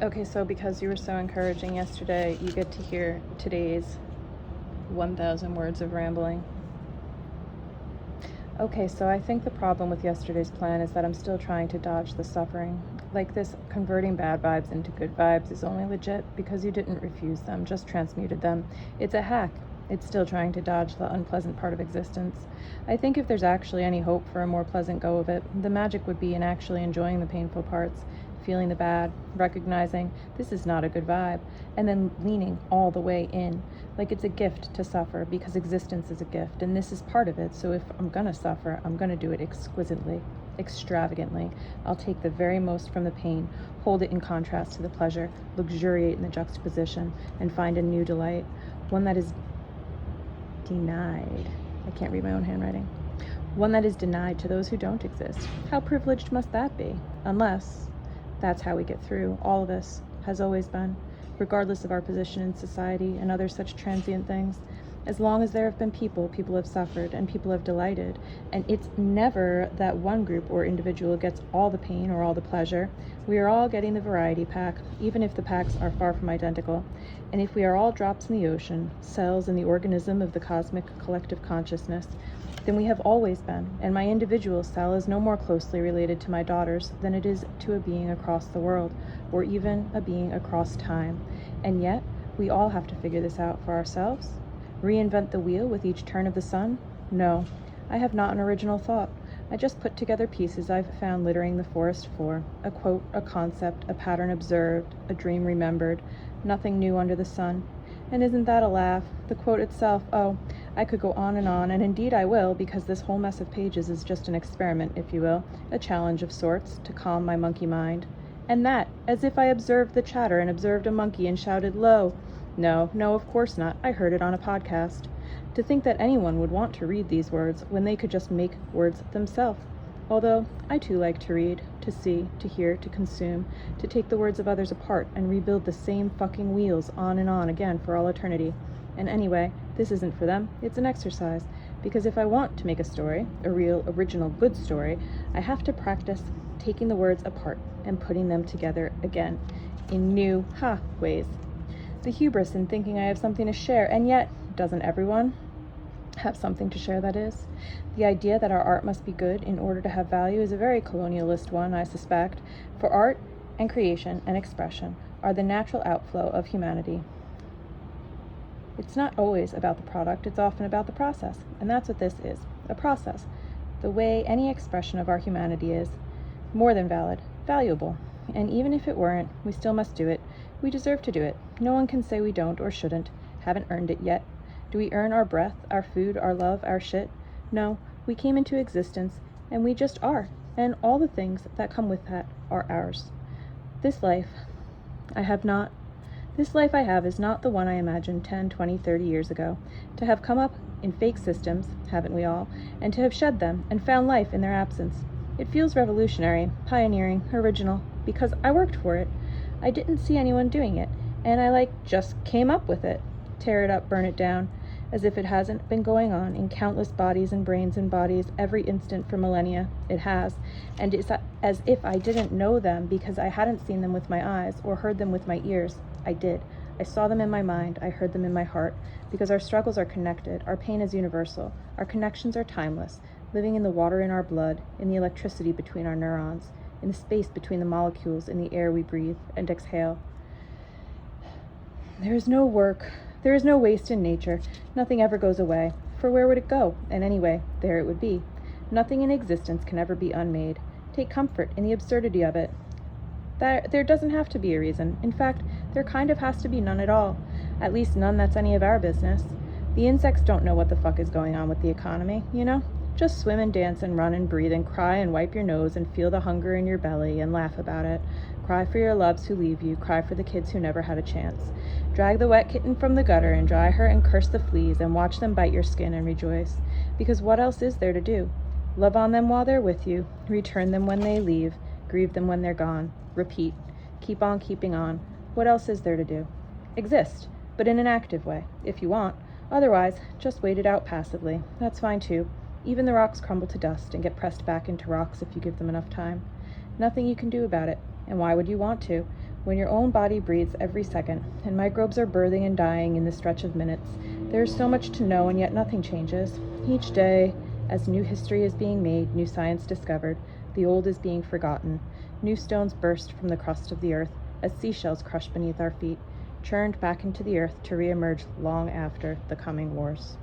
Okay, so because you were so encouraging yesterday, you get to hear today's 1,000 words of rambling. Okay, so I think the problem with yesterday's plan is that I'm still trying to dodge the suffering. Like this converting bad vibes into good vibes is only legit because you didn't refuse them, just transmuted them. It's a hack. It's still trying to dodge the unpleasant part of existence. I think if there's actually any hope for a more pleasant go of it, the magic would be in actually enjoying the painful parts, feeling the bad, recognizing this is not a good vibe, and then leaning all the way in. Like it's a gift to suffer because existence is a gift, and this is part of it. So if I'm gonna suffer, I'm gonna do it exquisitely, extravagantly. I'll take the very most from the pain, hold it in contrast to the pleasure, luxuriate in the juxtaposition, and find a new delight, one that is denied. I can't read my own handwriting. One that is denied to those who don't exist. How privileged must that be? Unless that's how we get through. All of us has always been, regardless of our position in society and other such transient things. As long as there have been people, people have suffered and people have delighted. And it's never that one group or individual gets all the pain or all the pleasure. We are all getting the variety pack, even if the packs are far from identical. And if we are all drops in the ocean, cells in the organism of the cosmic collective consciousness, then we have always been, and my individual cell is no more closely related to my daughter's than it is to a being across the world, or even a being across time. And yet, we all have to figure this out for ourselves. Reinvent the wheel with each turn of the sun? No, I have not an original thought. I just put together pieces I've found littering the forest floor. A quote, a concept, a pattern observed, a dream remembered. Nothing new under the sun. And isn't that a laugh? The quote itself, oh, I could go on, and indeed I will, because this whole mess of pages is just an experiment, if you will, a challenge of sorts, to calm my monkey mind. And that, as if I observed the chatter and observed a monkey and shouted, lo! No, of course not. I heard it on a podcast. To think that anyone would want to read these words when they could just make words themselves. Although, I too like to read, to see, to hear, to consume, to take the words of others apart and rebuild the same fucking wheels on and on again for all eternity. And anyway, this isn't for them, it's an exercise. Because if I want to make a story, a real, original, good story, I have to practice taking the words apart and putting them together again, in new, ways. The hubris in thinking I have something to share, and yet, doesn't everyone have something to share, that is? The idea that our art must be good in order to have value is a very colonialist one, I suspect, for art and creation and expression are the natural outflow of humanity. It's not always about the product, it's often about the process, and that's what this is, a process. The way any expression of our humanity is, more than valid, valuable. And even if it weren't, we still must do it. We deserve to do it. No one can say we don't or shouldn't, haven't earned it yet. Do we earn our breath, our food, our love, our shit? No, we came into existence, and we just are, and all the things that come with that are ours. This life I have is not the one I imagined 10, 20, 30 years ago. To have come up in fake systems, haven't we all, and to have shed them and found life in their absence. It feels revolutionary, pioneering, original, because I worked for it. I didn't see anyone doing it, and I just came up with it. Tear it up, burn it down, as if it hasn't been going on in countless bodies and brains and bodies every instant for millennia. It has, and it's as if I didn't know them because I hadn't seen them with my eyes or heard them with my ears. I did. I saw them in my mind, I heard them in my heart, because our struggles are connected, our pain is universal, our connections are timeless, living in the water in our blood, in the electricity between our neurons, in the space between the molecules in the air we breathe and exhale. There is no waste in nature. Nothing ever goes away. For where would it go? And anyway, there it would be. Nothing in existence can ever be unmade. Take comfort in the absurdity of it. There doesn't have to be a reason. In fact, there kind of has to be none at all. At least none that's any of our business. The insects don't know what the fuck is going on with the economy, you know? Just swim and dance and run and breathe and cry and wipe your nose and feel the hunger in your belly and laugh about it. Cry for your loves who leave you. Cry for the kids who never had a chance. Drag the wet kitten from the gutter and dry her and curse the fleas and watch them bite your skin and rejoice. Because what else is there to do? Love on them while they're with you. Return them when they leave. Grieve them when they're gone. Repeat. Keep on keeping on. What else is there to do? Exist, but in an active way, if you want. Otherwise, just wait it out passively. That's fine too. Even the rocks crumble to dust and get pressed back into rocks if you give them enough time. Nothing you can do about it. And why would you want to? When your own body breathes every second, and microbes are birthing and dying in the stretch of minutes, there is so much to know, and yet nothing changes. Each day, as new history is being made, new science discovered, the old is being forgotten. New stones burst from the crust of the earth, as seashells crush beneath our feet, churned back into the earth to reemerge long after the coming wars.